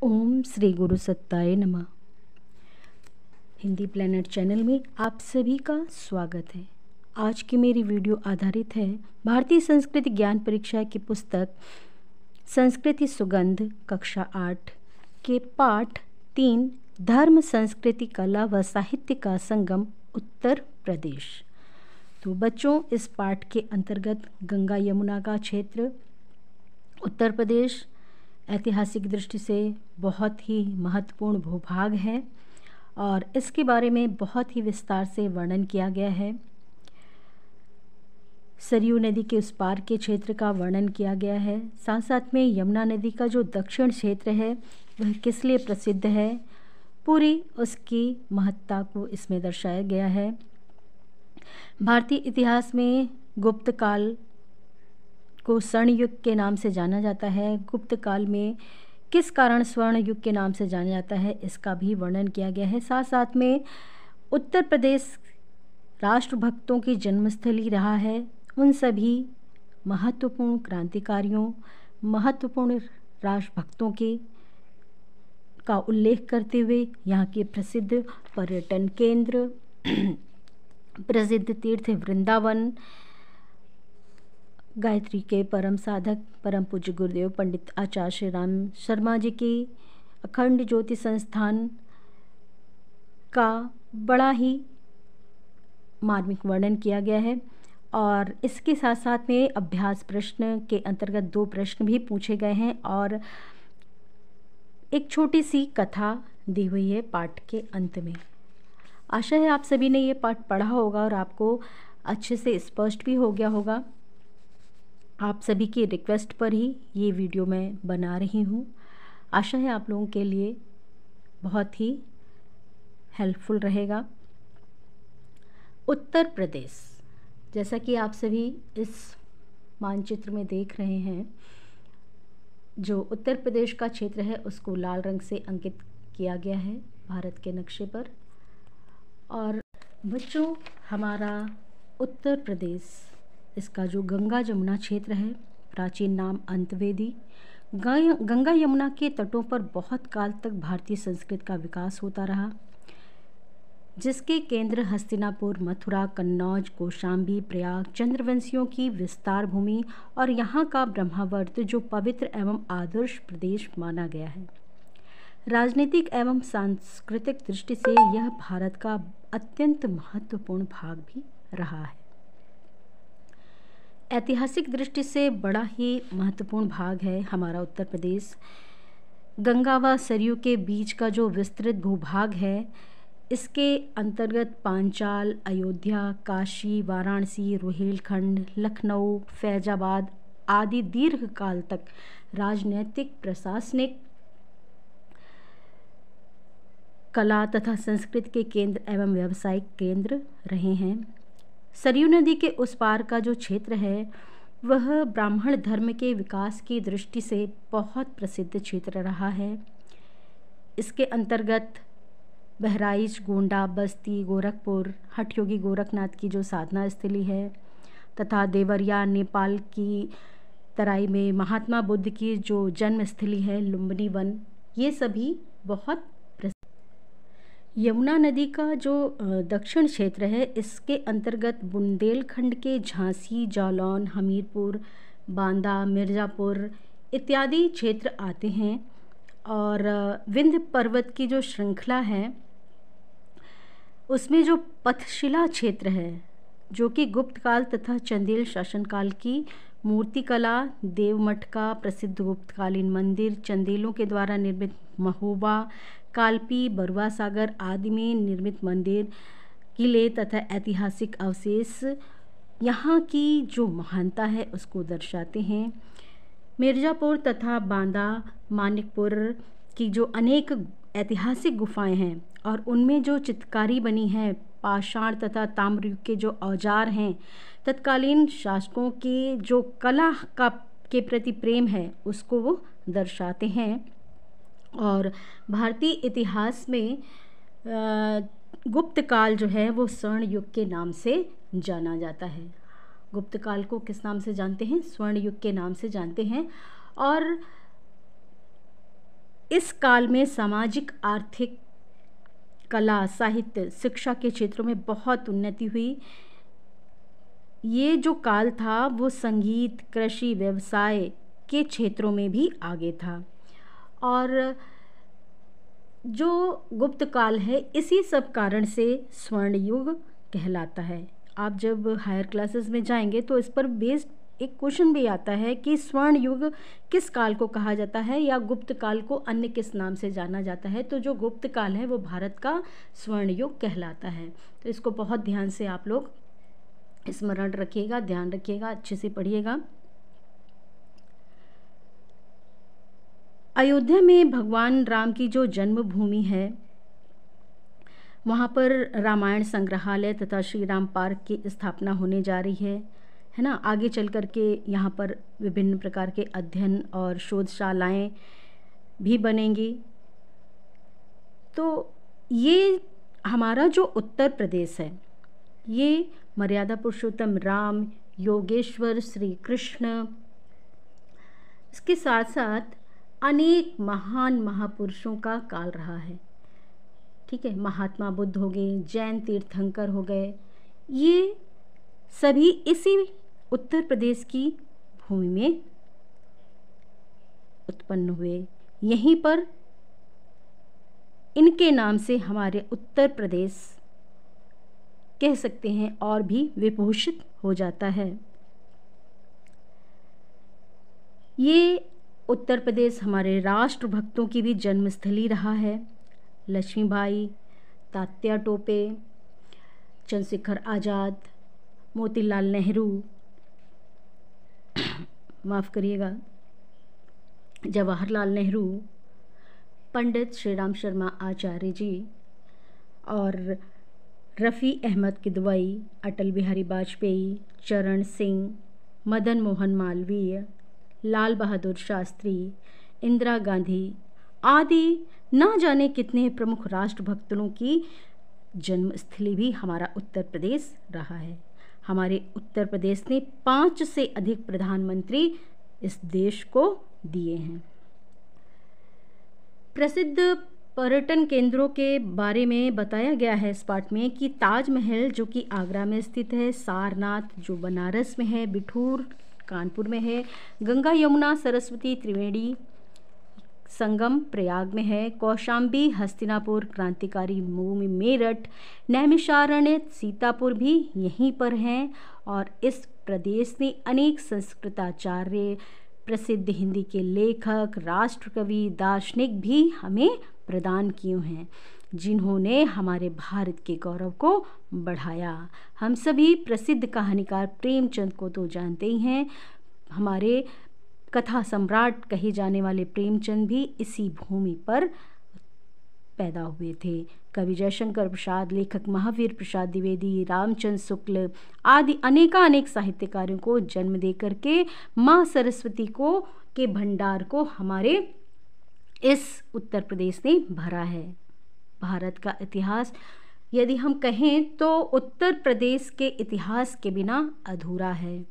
ओम श्री गुरु सत्ताय नमः। Hindi planet channel में आप सभी का स्वागत है। आज की मेरी वीडियो आधारित है भारतीय संस्कृति ज्ञान परीक्षा की पुस्तक संस्कृति सुगंध कक्षा 8 के पाठ 3 धर्म संस्कृति कला व साहित्य का संगम उत्तर प्रदेश। तो बच्चों, इस पाठ के अंतर्गत गंगा यमुना का क्षेत्र उत्तर प्रदेश ऐतिहासिक दृष्टि से बहुत ही महत्वपूर्ण भूभाग है और इसके बारे में बहुत ही विस्तार से वर्णन किया गया है। सरयू नदी के उस पार के क्षेत्र का वर्णन किया गया है। साथ साथ में यमुना नदी का जो दक्षिण क्षेत्र है वह किस लिए प्रसिद्ध है, पूरी उसकी महत्ता को इसमें दर्शाया गया है। भारतीय इतिहास में गुप्त काल को स्वर्ण युग के नाम से जाना जाता है। गुप्त काल में किस कारण स्वर्ण युग के नाम से जाना जाता है, इसका भी वर्णन किया गया है। साथ साथ में उत्तर प्रदेश राष्ट्रभक्तों की जन्मस्थली रहा है। उन सभी महत्वपूर्ण क्रांतिकारियों, महत्वपूर्ण राष्ट्रभक्तों के का उल्लेख करते हुए यहाँ के प्रसिद्ध पर्यटन केंद्र, प्रसिद्ध तीर्थ वृंदावन, गायत्री के परम साधक परम पूज्य गुरुदेव पंडित आचार्य श्री राम शर्मा जी की अखंड ज्योति संस्थान का बड़ा ही मार्मिक वर्णन किया गया है। और इसके साथ साथ में अभ्यास प्रश्न के अंतर्गत 2 प्रश्न भी पूछे गए हैं और एक छोटी सी कथा दी हुई है पाठ के अंत में। आशा है आप सभी ने ये पाठ पढ़ा होगा और आपको अच्छे से स्पष्ट भी हो गया होगा। आप सभी की रिक्वेस्ट पर ही ये वीडियो मैं बना रही हूँ। आशा है आप लोगों के लिए बहुत ही हेल्पफुल रहेगा। उत्तर प्रदेश, जैसा कि आप सभी इस मानचित्र में देख रहे हैं, जो उत्तर प्रदेश का क्षेत्र है उसको लाल रंग से अंकित किया गया है भारत के नक्शे पर। और बच्चों, हमारा उत्तर प्रदेश, इसका जो गंगा यमुना क्षेत्र है, प्राचीन नाम अंतवेदी, गंगा यमुना के तटों पर बहुत काल तक भारतीय संस्कृति का विकास होता रहा, जिसके केंद्र हस्तिनापुर, मथुरा, कन्नौज, कौशाम्बी, प्रयाग, चंद्रवंशियों की विस्तार भूमि और यहाँ का ब्रह्मावर्त जो पवित्र एवं आदर्श प्रदेश माना गया है। राजनीतिक एवं सांस्कृतिक दृष्टि से यह भारत का अत्यंत महत्वपूर्ण भाग भी रहा है। ऐतिहासिक दृष्टि से बड़ा ही महत्वपूर्ण भाग है हमारा उत्तर प्रदेश। गंगा व सरयू के बीच का जो विस्तृत भूभाग है, इसके अंतर्गत पांचाल, अयोध्या, काशी, वाराणसी, रोहिलखंड, लखनऊ, फैजाबाद आदि दीर्घ काल तक राजनीतिक, प्रशासनिक, कला तथा संस्कृति के केंद्र एवं व्यावसायिक केंद्र रहे हैं। सरयू नदी के उस पार का जो क्षेत्र है वह ब्राह्मण धर्म के विकास की दृष्टि से बहुत प्रसिद्ध क्षेत्र रहा है। इसके अंतर्गत बहराइच, गोंडा, बस्ती, गोरखपुर, हठयोगी गोरखनाथ की जो साधना स्थली है तथा देवरिया, नेपाल की तराई में महात्मा बुद्ध की जो जन्म स्थली है लुम्बिनी वन, ये सभी बहुत। यमुना नदी का जो दक्षिण क्षेत्र है, इसके अंतर्गत बुंदेलखंड के झांसी, जालौन, हमीरपुर, बांदा, मिर्ज़ापुर इत्यादि क्षेत्र आते हैं। और विंध्य पर्वत की जो श्रृंखला है उसमें जो पथशिला क्षेत्र है, जो कि गुप्त काल तथा चंदेल शासनकाल की मूर्तिकला, देवमठ का प्रसिद्ध गुप्तकालीन मंदिर, चंदेलों के द्वारा निर्मित महोबा, कालपी, बरुआ सागर आदि में निर्मित मंदिर, किले तथा ऐतिहासिक अवशेष यहाँ की जो महानता है उसको दर्शाते हैं। मिर्ज़ापुर तथा बांदा, मानिकपुर की जो अनेक ऐतिहासिक गुफाएं हैं और उनमें जो चित्रकारी बनी है, पाषाण तथा ताम्रयुग के जो औजार हैं, तत्कालीन शासकों की जो कला का के प्रति प्रेम है उसको वो दर्शाते हैं। और भारतीय इतिहास में गुप्त काल जो है वो स्वर्ण युग के नाम से जाना जाता है। गुप्त काल को किस नाम से जानते हैं? स्वर्ण युग के नाम से जानते हैं। और इस काल में सामाजिक, आर्थिक, कला, साहित्य, शिक्षा के क्षेत्रों में बहुत उन्नति हुई। ये जो काल था वो संगीत, कृषि, व्यवसाय के क्षेत्रों में भी आगे था। और जो गुप्त काल है इसी सब कारण से स्वर्ण युग कहलाता है। आप जब हायर क्लासेस में जाएंगे तो इस पर बेस्ड एक क्वेश्चन भी आता है कि स्वर्ण युग किस काल को कहा जाता है या गुप्त काल को अन्य किस नाम से जाना जाता है। तो जो गुप्त काल है वो भारत का स्वर्ण युग कहलाता है। तो इसको बहुत ध्यान से आप लोग स्मरण रखिएगा, ध्यान रखिएगा, अच्छे से पढ़िएगा। अयोध्या में भगवान राम की जो जन्मभूमि है वहाँ पर रामायण संग्रहालय तथा श्री राम पार्क की स्थापना होने जा रही है ना। आगे चल कर के यहाँ पर विभिन्न प्रकार के अध्ययन और शोधशालाएँ भी बनेंगी। तो ये हमारा जो उत्तर प्रदेश है ये मर्यादा पुरुषोत्तम राम, योगेश्वर श्री कृष्ण, इसके साथ साथ अनेक महान महापुरुषों का काल रहा है। ठीक है, महात्मा बुद्ध हो गए, जैन तीर्थंकर हो गए, ये सभी इसी उत्तर प्रदेश की भूमि में उत्पन्न हुए। यहीं पर इनके नाम से हमारे उत्तर प्रदेश कह सकते हैं और भी विभूषित हो जाता है। ये उत्तर प्रदेश हमारे राष्ट्रभक्तों की भी जन्मस्थली रहा है। लक्ष्मीबाई, तात्या टोपे, चंद्रशेखर आज़ाद, मोतीलाल नेहरू, माफ़ करिएगा, जवाहरलाल नेहरू, पंडित श्री राम शर्मा आचार्य जी और रफ़ी अहमद किदवई, अटल बिहारी वाजपेयी, चरण सिंह, मदन मोहन मालवीय, लाल बहादुर शास्त्री, इंदिरा गांधी आदि ना जाने कितने प्रमुख राष्ट्रभक्तों की जन्मस्थली भी हमारा उत्तर प्रदेश रहा है। हमारे उत्तर प्रदेश ने 5 से अधिक प्रधानमंत्री इस देश को दिए हैं। प्रसिद्ध पर्यटन केंद्रों के बारे में बताया गया है इस पाठ में कि ताजमहल जो कि आगरा में स्थित है, सारनाथ जो बनारस में है, बिठूर कानपुर में है, गंगा यमुना सरस्वती त्रिवेणी संगम प्रयाग में है, कौशाम्बी हस्तिनापुर क्रांतिकारी भूमि मेरठ, नैमिषारण्य सीतापुर भी यहीं पर हैं। और इस प्रदेश ने अनेक संस्कृताचार्य, प्रसिद्ध हिंदी के लेखक, राष्ट्रकवि, दार्शनिक भी हमें प्रदान किए हैं जिन्होंने हमारे भारत के गौरव को बढ़ाया। हम सभी प्रसिद्ध कहानीकार प्रेमचंद को तो जानते ही हैं। हमारे कथा सम्राट कहे जाने वाले प्रेमचंद भी इसी भूमि पर पैदा हुए थे। कवि जयशंकर प्रसाद, लेखक महावीर प्रसाद द्विवेदी, रामचंद्र शुक्ल आदि अनेकानेक साहित्यकारों को जन्म दे करके माँ सरस्वती को के भंडार को हमारे इस उत्तर प्रदेश ने भरा है। भारत का इतिहास यदि हम कहें तो उत्तर प्रदेश के इतिहास के बिना अधूरा है।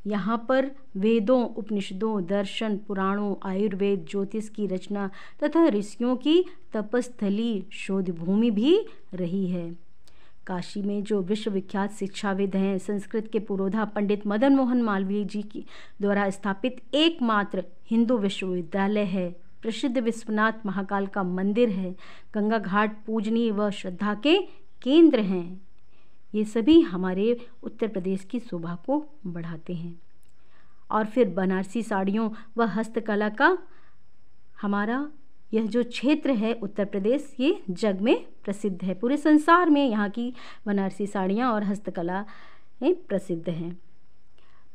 यहाँ पर वेदों, उपनिषदों, दर्शन, पुराणों, आयुर्वेद, ज्योतिष की रचना तथा ऋषियों की तपस्थली, शोध भूमि भी रही है। काशी में जो विश्वविख्यात शिक्षाविद हैं, संस्कृत के पुरोधा पंडित मदन मोहन मालवीय जी की द्वारा स्थापित एकमात्र हिंदू विश्वविद्यालय है। प्रसिद्ध विश्वनाथ महाकाल का मंदिर है। गंगा घाट पूजनीय व श्रद्धा के केंद्र हैं। ये सभी हमारे उत्तर प्रदेश की शोभा को बढ़ाते हैं। और फिर बनारसी साड़ियों व हस्तकला का हमारा यह जो क्षेत्र है उत्तर प्रदेश, ये जग में प्रसिद्ध है। पूरे संसार में यहाँ की बनारसी साड़ियाँ और हस्तकला प्रसिद्ध हैं।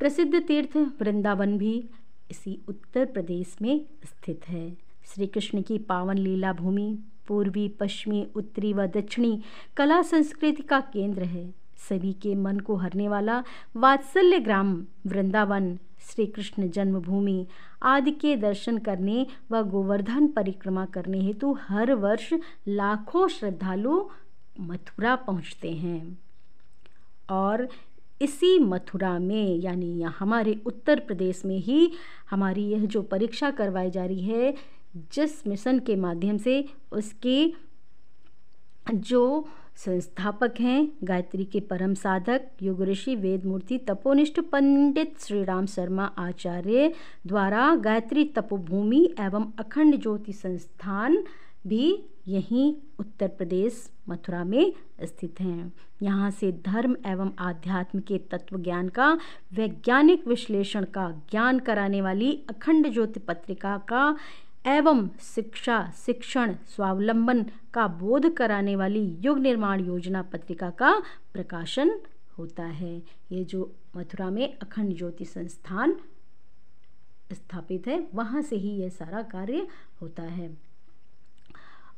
प्रसिद्ध तीर्थ वृंदावन भी इसी उत्तर प्रदेश में स्थित है। श्री कृष्ण की पावन लीला भूमि पूर्वी, पश्चिमी, उत्तरी व दक्षिणी कला संस्कृति का केंद्र है। सभी के मन को हरने वाला वात्सल्य ग्राम वृंदावन श्री कृष्ण जन्मभूमि आदि के दर्शन करने व गोवर्धन परिक्रमा करने हेतु हर वर्ष लाखों श्रद्धालु मथुरा पहुँचते हैं। और इसी मथुरा में यानी हमारे उत्तर प्रदेश में ही हमारी यह जो परीक्षा करवाई जा रही है जिस मिशन के माध्यम से उसके जो संस्थापक हैं, गायत्री के परम साधक योग ऋषि वेद मूर्ति तपोनिष्ठ पंडित श्री राम शर्मा आचार्य द्वारा गायत्री तपोभूमि एवं अखंड ज्योति संस्थान भी यहीं उत्तर प्रदेश मथुरा में स्थित हैं। यहाँ से धर्म एवं आध्यात्म के तत्व ज्ञान का वैज्ञानिक विश्लेषण का ज्ञान कराने वाली अखंड ज्योति पत्रिका का एवं शिक्षा शिक्षण स्वावलंबन का बोध कराने वाली युग निर्माण योजना पत्रिका का प्रकाशन होता है। ये जो मथुरा में अखंड ज्योति संस्थान स्थापित है, वहाँ से ही ये सारा कार्य होता है।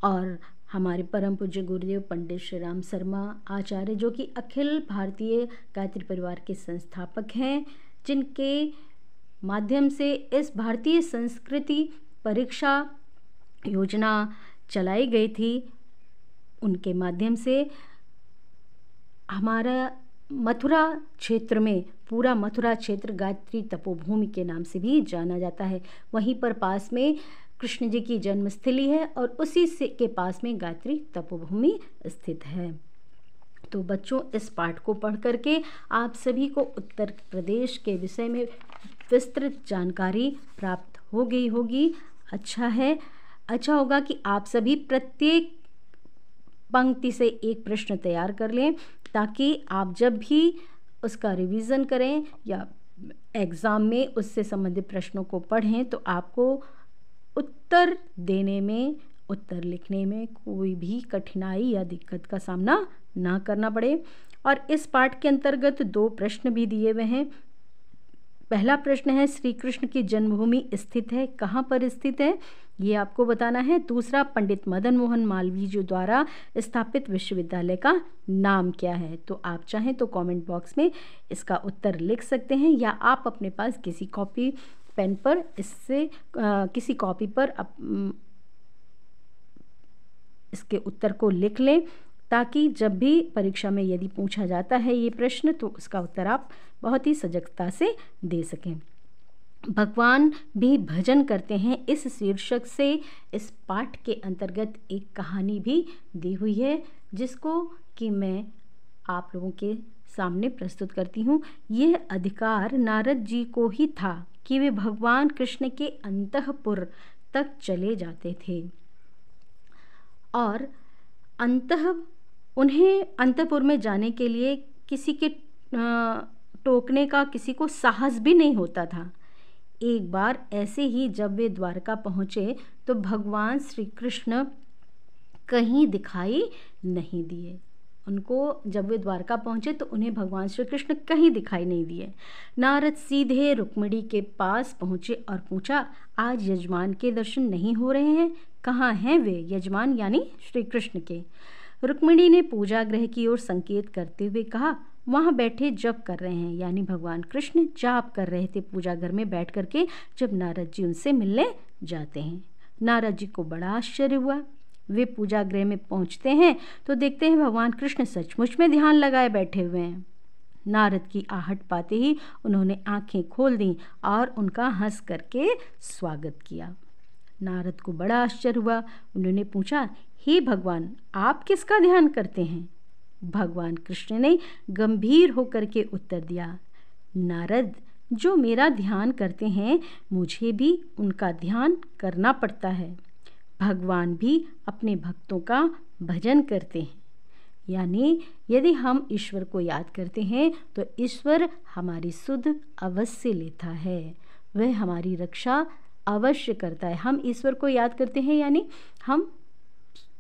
और हमारे परम पूज्य गुरुदेव पंडित श्री राम शर्मा आचार्य, जो कि अखिल भारतीय गायत्री परिवार के संस्थापक हैं, जिनके माध्यम से इस भारतीय संस्कृति परीक्षा योजना चलाई गई थी, उनके माध्यम से हमारा मथुरा क्षेत्र में, पूरा मथुरा क्षेत्र गायत्री तपोभूमि के नाम से भी जाना जाता है। वहीं पर पास में कृष्ण जी की जन्मस्थली है और उसी से के पास में गायत्री तपोभूमि स्थित है। तो बच्चों, इस पाठ को पढ़ करके आप सभी को उत्तर प्रदेश के विषय में विस्तृत जानकारी प्राप्त हो गई होगी। अच्छा होगा कि आप सभी प्रत्येक पंक्ति से एक प्रश्न तैयार कर लें, ताकि आप जब भी उसका रिवीजन करें या एग्ज़ाम में उससे संबंधित प्रश्नों को पढ़ें तो आपको उत्तर देने में, उत्तर लिखने में कोई भी कठिनाई या दिक्कत का सामना ना करना पड़े। और इस पाठ के अंतर्गत 2 प्रश्न भी दिए हुए हैं। पहला प्रश्न है, श्री कृष्ण की जन्मभूमि स्थित है, कहाँ पर स्थित है, ये आपको बताना है। दूसरा, पंडित मदन मोहन मालवीय जी द्वारा स्थापित विश्वविद्यालय का नाम क्या है। तो आप चाहें तो कमेंट बॉक्स में इसका उत्तर लिख सकते हैं, या आप अपने पास किसी कॉपी पेन पर किसी कॉपी पर इसके उत्तर को लिख लें, ताकि जब भी परीक्षा में यदि पूछा जाता है ये प्रश्न तो उसका उत्तर आप बहुत ही सजगता से दे सकें। भगवान भी भजन करते हैं, इस शीर्षक से इस पाठ के अंतर्गत एक कहानी भी दी हुई है, जिसको कि मैं आप लोगों के सामने प्रस्तुत करती हूँ। यह अधिकार नारद जी को ही था कि वे भगवान कृष्ण के अंतःपुर तक चले जाते थे और उन्हें अंतःपुर में जाने के लिए किसी के टोकने का किसी को साहस भी नहीं होता था। एक बार ऐसे ही जब वे द्वारका पहुँचे तो भगवान श्री कृष्ण कहीं दिखाई नहीं दिए। उनको जब वे द्वारका पहुँचे तो उन्हें भगवान श्री कृष्ण कहीं दिखाई नहीं दिए। नारद सीधे रुक्मिणी के पास पहुँचे और पूछा, आज यजमान के दर्शन नहीं हो रहे हैं, कहाँ हैं वे? यजमान यानी श्री कृष्ण के। रुक्मिणी ने पूजा गृह की ओर संकेत करते हुए कहा, वहाँ बैठे जप कर रहे हैं, यानी भगवान कृष्ण जाप कर रहे थे पूजा घर में बैठ करके जब नारद जी उनसे मिलने जाते हैं। नारद जी को बड़ा आश्चर्य हुआ। वे पूजा गृह में पहुँचते हैं तो देखते हैं भगवान कृष्ण सचमुच में ध्यान लगाए बैठे हुए हैं। नारद की आहट पाते ही उन्होंने आंखें खोल दी और उनका हंस करके स्वागत किया। नारद को बड़ा आश्चर्य हुआ। उन्होंने पूछा, हे भगवान, आप किसका ध्यान करते हैं? भगवान कृष्ण ने गंभीर होकर के उत्तर दिया, नारद, जो मेरा ध्यान करते हैं मुझे भी उनका ध्यान करना पड़ता है। भगवान भी अपने भक्तों का भजन करते हैं, यानी यदि हम ईश्वर को याद करते हैं तो ईश्वर हमारी सुध अवश्य लेता है, वह हमारी रक्षा अवश्य करता है। हम ईश्वर को याद करते हैं यानी हम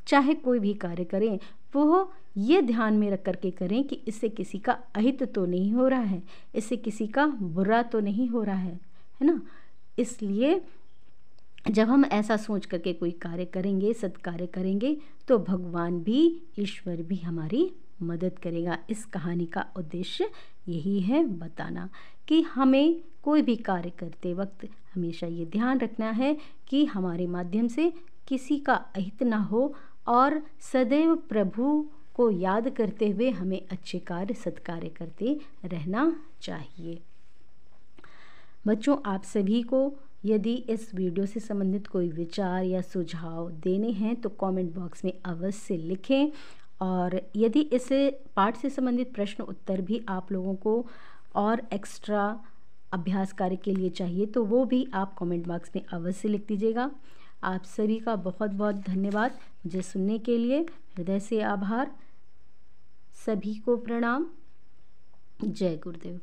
चाहे कोई भी कार्य करें वो ये ध्यान में रख करके करें कि इससे किसी का अहित तो नहीं हो रहा है, इससे किसी का बुरा तो नहीं हो रहा है ना। इसलिए जब हम ऐसा सोच करके कोई कार्य करेंगे, सत्कार्य करेंगे, तो भगवान भी, ईश्वर भी हमारी मदद करेगा। इस कहानी का उद्देश्य यही है बताना कि हमें कोई भी कार्य करते वक्त हमेशा ये ध्यान रखना है कि हमारे माध्यम से किसी का अहित ना हो और सदैव प्रभु को याद करते हुए हमें अच्छे कार्य, सत्कार्य करते रहना चाहिए। बच्चों, आप सभी को यदि इस वीडियो से संबंधित कोई विचार या सुझाव देने हैं तो कमेंट बॉक्स में अवश्य लिखें। और यदि इस पाठ से संबंधित प्रश्न उत्तर भी आप लोगों को और एक्स्ट्रा अभ्यास कार्य के लिए चाहिए तो वो भी आप कमेंट बॉक्स में अवश्य लिख दीजिएगा। आप सभी का बहुत बहुत धन्यवाद मुझे सुनने के लिए। हृदय से आभार। सभी को प्रणाम। जय गुरुदेव।